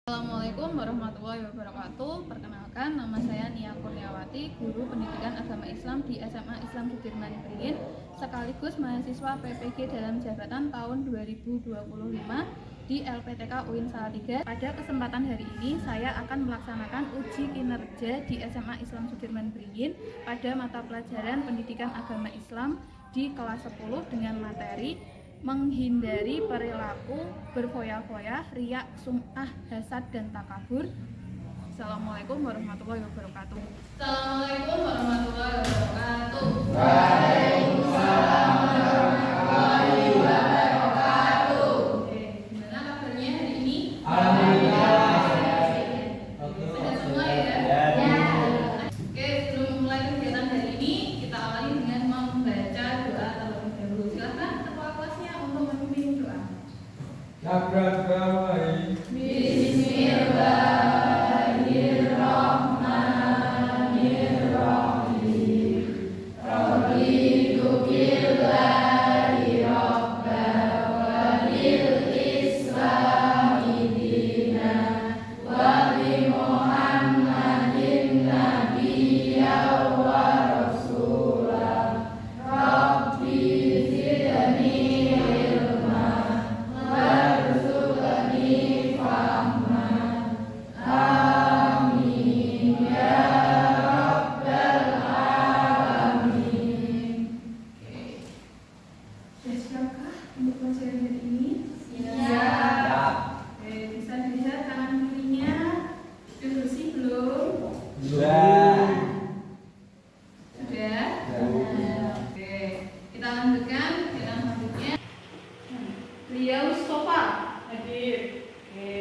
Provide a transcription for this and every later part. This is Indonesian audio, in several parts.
Assalamualaikum warahmatullahi wabarakatuh. Perkenalkan, nama saya Nia Kurniawati, guru pendidikan agama Islam di SMA Islam Sudirman Beringin, sekaligus mahasiswa PPG dalam jabatan tahun 2025 di LPTK UIN Salatiga. Pada kesempatan hari ini, saya akan melaksanakan uji kinerja di SMA Islam Sudirman Beringin pada mata pelajaran pendidikan agama Islam di kelas 10 dengan materi menghindari perilaku berfoya-foya, riak, sum'ah, hasad, dan takabur. Assalamualaikum warahmatullahi wabarakatuh. Assalamualaikum warahmatullahi wabarakatuh. Waalaikumsalam warahmatullahi wabarakatuh. Oke, gimana kabarnya hari ini? Alhamdulillah. Sehat semua ya? Ya. Oke, sebelum mulai kegiatan hari ini, kita awali dengan membaca doa terlebih dahulu. Silakan ketua kelasnya untuk memimpin doa. Sudah siapkah untuk pelajaran hari ini? Siap. Oke, bisa dilihat tangan kirinya sudah bersih belum? Sudah. Sudah? Oke, kita lanjutkan kegiatan selanjutnya. Beliau Mustafa hadir. Oke.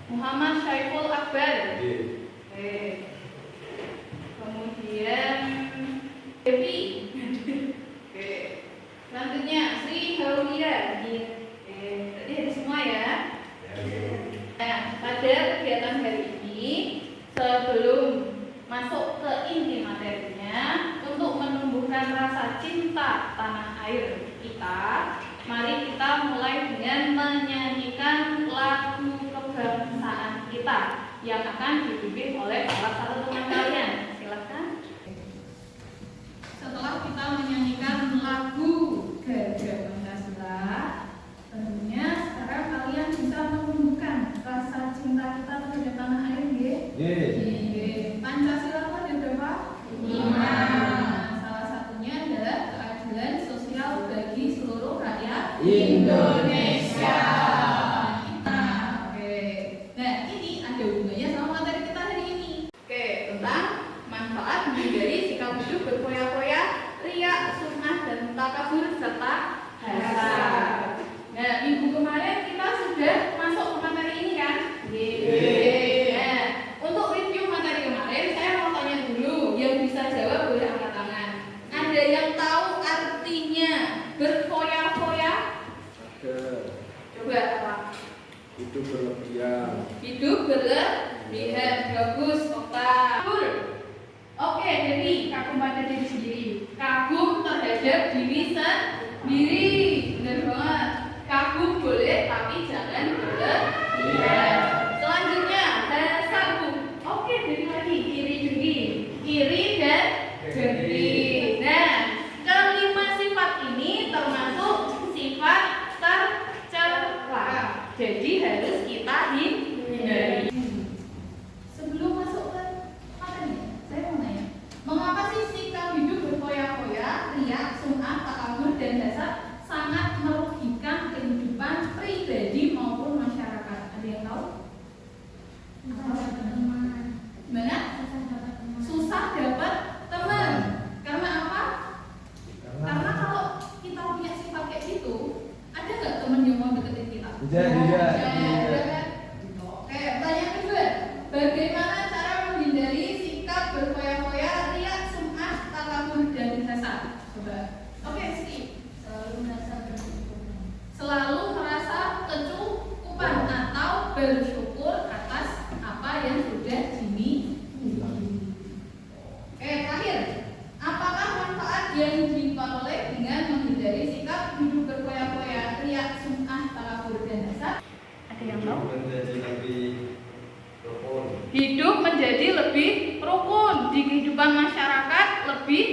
Muhammad Syaiful Akbar. Oke. Kemudian Devi. Oke. Selanjutnya Sri Haulia. Oke, tadi ada semua ya. Nah, pada kegiatan hari ini, sebelum masuk ke inti materinya, untuk menumbuhkan rasa cinta tanah air kita, mari kita mulai dengan menyanyikan lagu kebangsaan kita yang akan dibimbing oleh salah satu teman kalian. Silakan. Setelah kita menyanyikan lagu Gajah Pancasila, tentunya sekarang kalian bisa menumbuhkan rasa cinta kita terhadap tanah air, nggih? Pancasila itu ada berapa? 5. Salah satunya adalah keadilan sosial bagi seluruh rakyat Indonesia. Oke. Nah, ini ada hubungannya sama materi kita hari ini. Oke, tentang manfaat menghindari sikap hidup berfoya-foya, riak, sum'ah, dan takabur serta hasad. Nah, minggu kemarin kita sudah masuk ke materi ini kan? Nah, untuk review materi kemarin, saya mau tanya dulu. Yang bisa jawab boleh angkat tangan. Ada yang tahu artinya berfoya-foya? Coba apa? Hidup berlebihan. Hidup berlebihan. Bagus, Okta. Oke, jadi kagum pada diri sendiri. Kagum terhadap diri sendiri. Benar banget. Kagum boleh, tapi jangan berlebihan. Selanjutnya, hasad. Oke, jadi lagi kiri dengki. Kiri dan dengki. Nah, kelima sifat ini termasuk sifat tercela. Jadi harus kita hindari. Sebelum masuk ke materi, saya mau nanya, mengapa sih sikap hidup berfoya-foya, riak, sum'ah, takabur menjadi lebih rukun di kehidupan masyarakat, lebih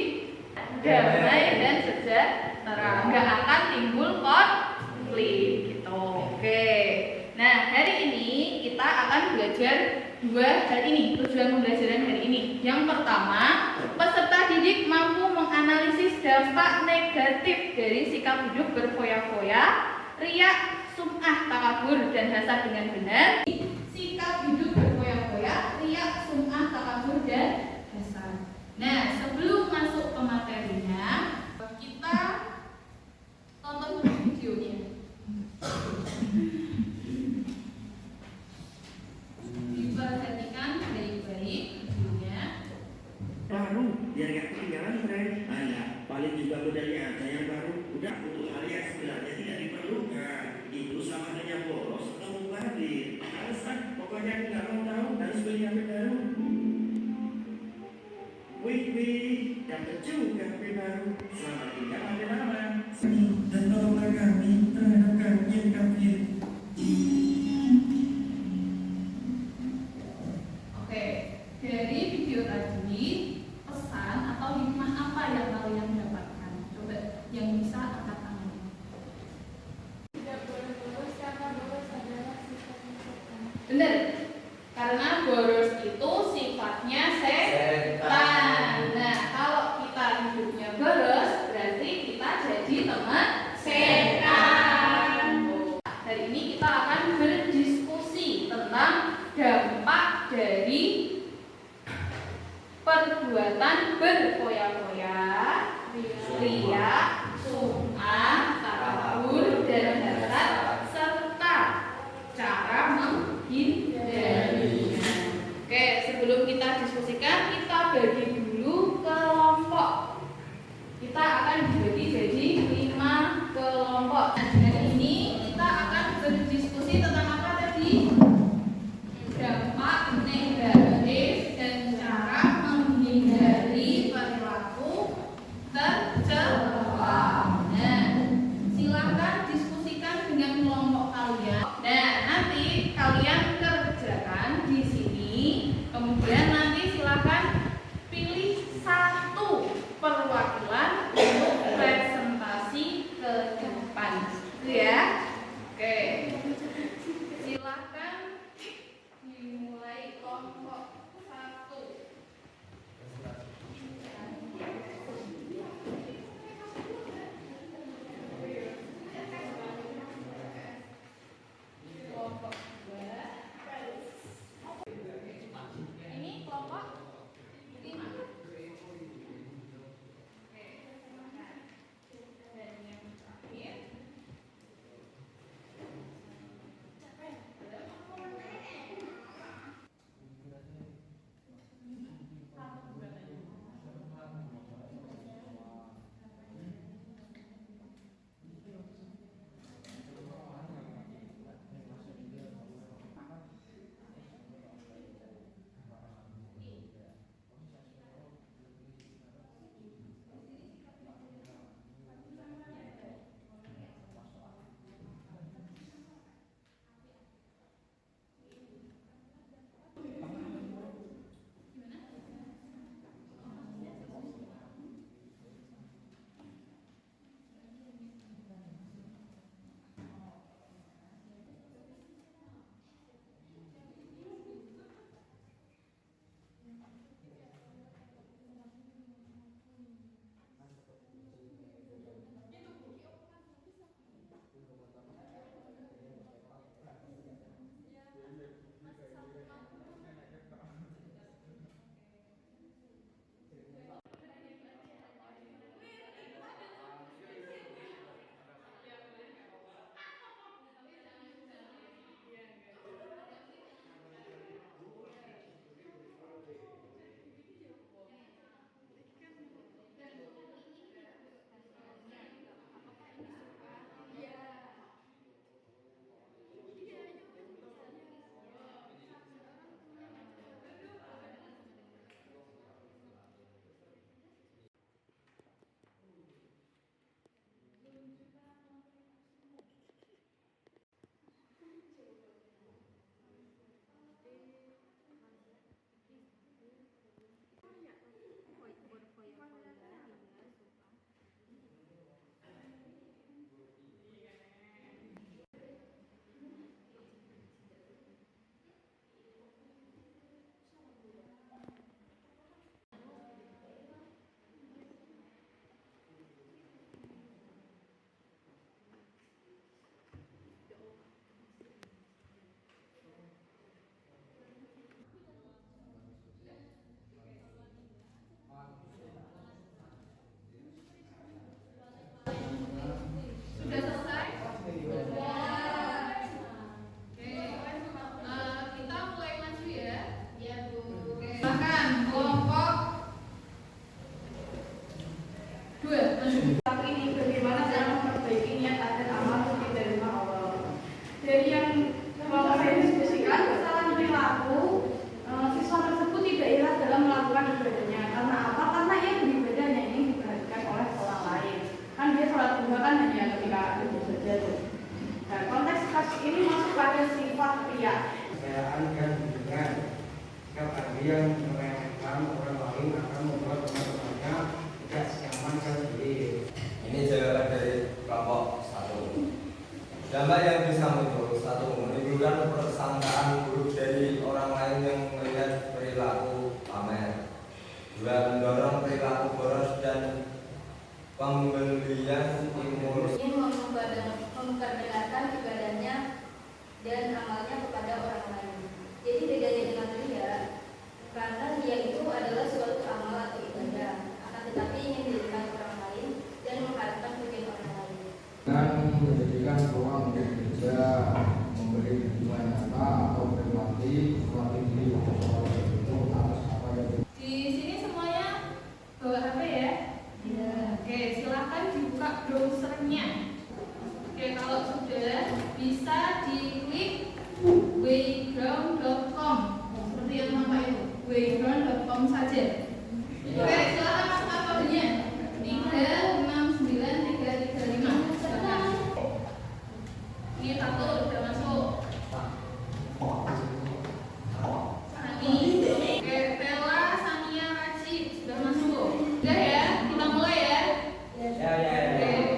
damai dan sejahtera, nggak akan timbul konflik gitu. Oke. Nah, hari ini kita akan belajar dua hal ini, tujuan pembelajaran hari ini. Yang pertama, peserta didik mampu menganalisis dampak negatif dari sikap hidup berfoya-foya, riak, sum'ah, takabur, dan hasad dengan benar. Sikap hidup berfoya-foya, riak, sum'ah, takabur, dan hasad. Nah, sebelum masuk ke materinya, kita tonton dulu videonya. Diperhatikan baik-baik videonya. Baru biar gak ketinggalan tren. Nah, paling juga modalnya ada yang baru. Udah untuk hal yang sebenarnya tidak diperlukan. Itu sama dengan boros atau mubazir. Alasan pokoknya aku nggak mau tahu harus beli HP baru. Wih, dapat juga HP baru. Selamat tinggal HP lama. Dan tolonglah kami terhadap kami yang kafir. Oke, dari video tadi pesan atau hikmah apa yang kalian dapatkan? Coba yang bisa angkat tangan. Tidak boleh boros karena boros adalah sifat setan. Benar, karena boros itu sifatnya setan. Nah, kalau kita hidupnya boros, berarti kita jadi teman setan. Hari ini kita akan berdiskusi tentang dampak dari perbuatan berfoya-foya, riak, sum'ah, takabur, dan hasad, serta cara menghindarinya. Oke, sebelum kita diskusikan, kita bagi dulu kelompok. Kita akan dibagi jadi 5 kelompok. Hari ini kita akan berdiskusi tentang apa tadi? Dampak negatif dan cara menghindari perilaku tercela. Nah, silakan diskusikan dengan kelompok kalian. Nah, nanti kalian kerjakan di sini. Kemudian nanti silakan pilih satu perwakilan untuk presentasi ke depan. Perkenalkan kelompok 2. Tapi ini bagaimana cara memperbaiki niat agar amal itu diterima Allah. Dari yang mau saya diskusikan, kesalahan perilaku siswa tersebut tidak ikhlas dalam melakukan ibadahnya. Karena apa? Karena ia beribadahnya ini diperhatikan oleh orang lain. Kan dia sholat duha kan hanya ketika itu saja tuh. Nah, konteks kasus ini masuk pada sifat riya. Kekayaan yang dengan sikap yang meremehkan orang lain akan membuat teman-temannya tidak nyaman sendiri. Ini jawaban dari kelompok 1. Dampak yang bisa muncul: 1. Menimbulkan persangkaan buruk dari orang lain yang melihat perilaku pamer. 2. Mendorong perilaku boros dan pembelian impulsif. Ini memperdengarkan ibadahnya dan amalnya kepada orang lain. Jadi bedanya dengan riya, karena riya itu adalah suatu amal atau ibadah, akan tetapi ingin dilihat orang lain dan mengharapkan pujian orang lain. Dengan menjadikan ruang untuk bekerja, memberi dukungan nyata atau berbakti, melatih diri untuk selalu berhitung atas apa yang Di sini semuanya bawa HP ya? Iya. Oke, silakan dibuka browsernya. Oke, kalau sudah bisa diklik wayground.com seperti yang nampak itu, wayground.com saja. Oke, silakan masukkan kodenya 369335. Silakan. Ini 1 sudah masuk. Sani, oke, Bella, Sania, Raji sudah masuk. Udah ya, kita mulai ya. Oke.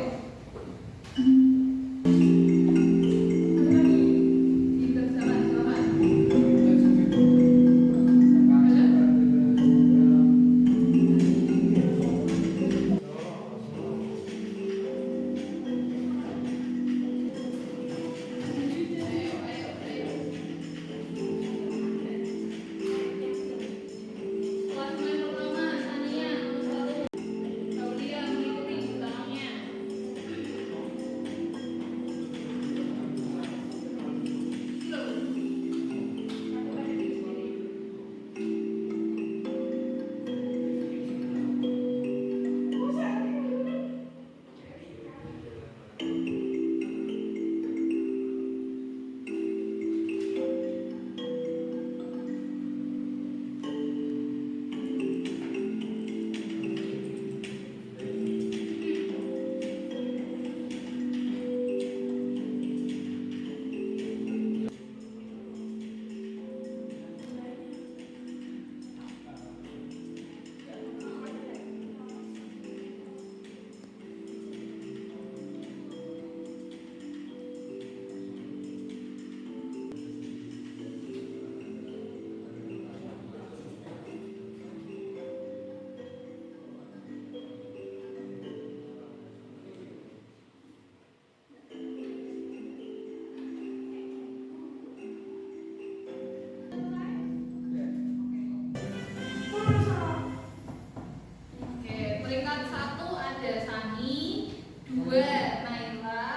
Oke, peringkat 1 ada Sani, 2 Naila,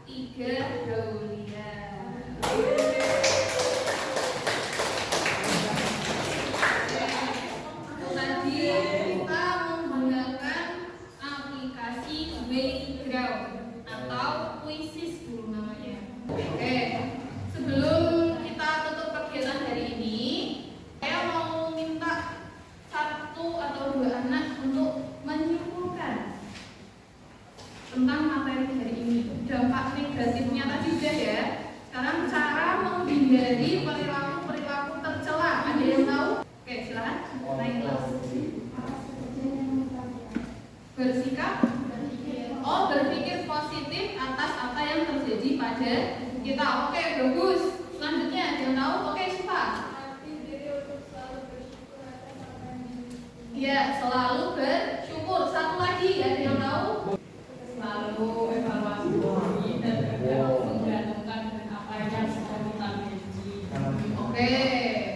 3 Daulia. Tadi kita menggunakan aplikasi Wayground atau Quizzes dulu namanya. Oke, sebelum kita tutup kegiatan hari ini, saya mau minta 1 atau 2 anak untuk menyimpulkan tentang materi hari ini. Dampak negatifnya tadi sudah ya. Sekarang cara menghindari perilaku tercela. Ada yang tahu? Oke, silakan. Naik kelas. Bersikap, berpikir positif atas apa yang terjadi pada kita. Oke, bagus. Selanjutnya ada yang tahu? Oke, Siva. Ya, selalu bersyukur. Satu lagi, ada yang tahu? Selalu evaluasi diri dan menggantungkan dengan apa yang sudah kita miliki. Oke,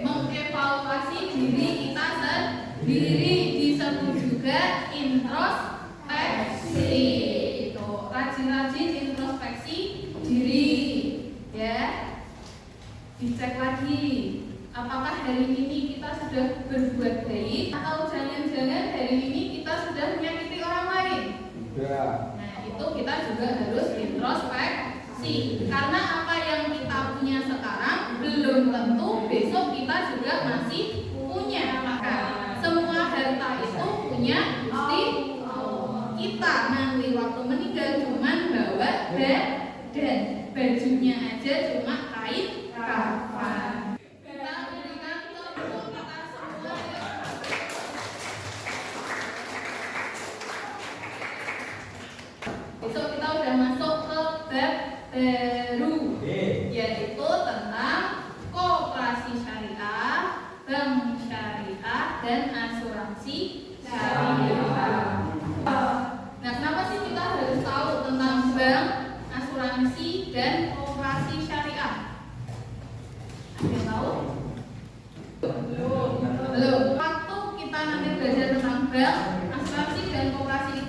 mengevaluasi diri kita sendiri, disebut juga introspeksi. Itu rajin-rajin introspeksi diri, ya. Dicek lagi apa apakah hari ini kita sudah berbuat baik atau jangan-jangan hari ini kita sudah menyakiti orang lain? Tidak. Nah, itu kita juga harus introspeksi. Karena apa yang kita punya sekarang belum tentu besok kita juga masih punya. Maka semua harta itu punya Gusti kita. Nanti waktu meninggal cuman bawa dan bajunya aja cuma kain kafan. Kita berikan tepuk kita semua ya. Besok kita udah masuk ke bab baru, yaitu tentang koperasi syariah, bank syariah, dan asuransi syariah. Nah, kenapa sih kita harus tahu tentang bank, asuransi, dan koperasi syariah? Ada yang tahu? Belum. Waktu kita nanti belajar tentang bank, asuransi, dan koperasi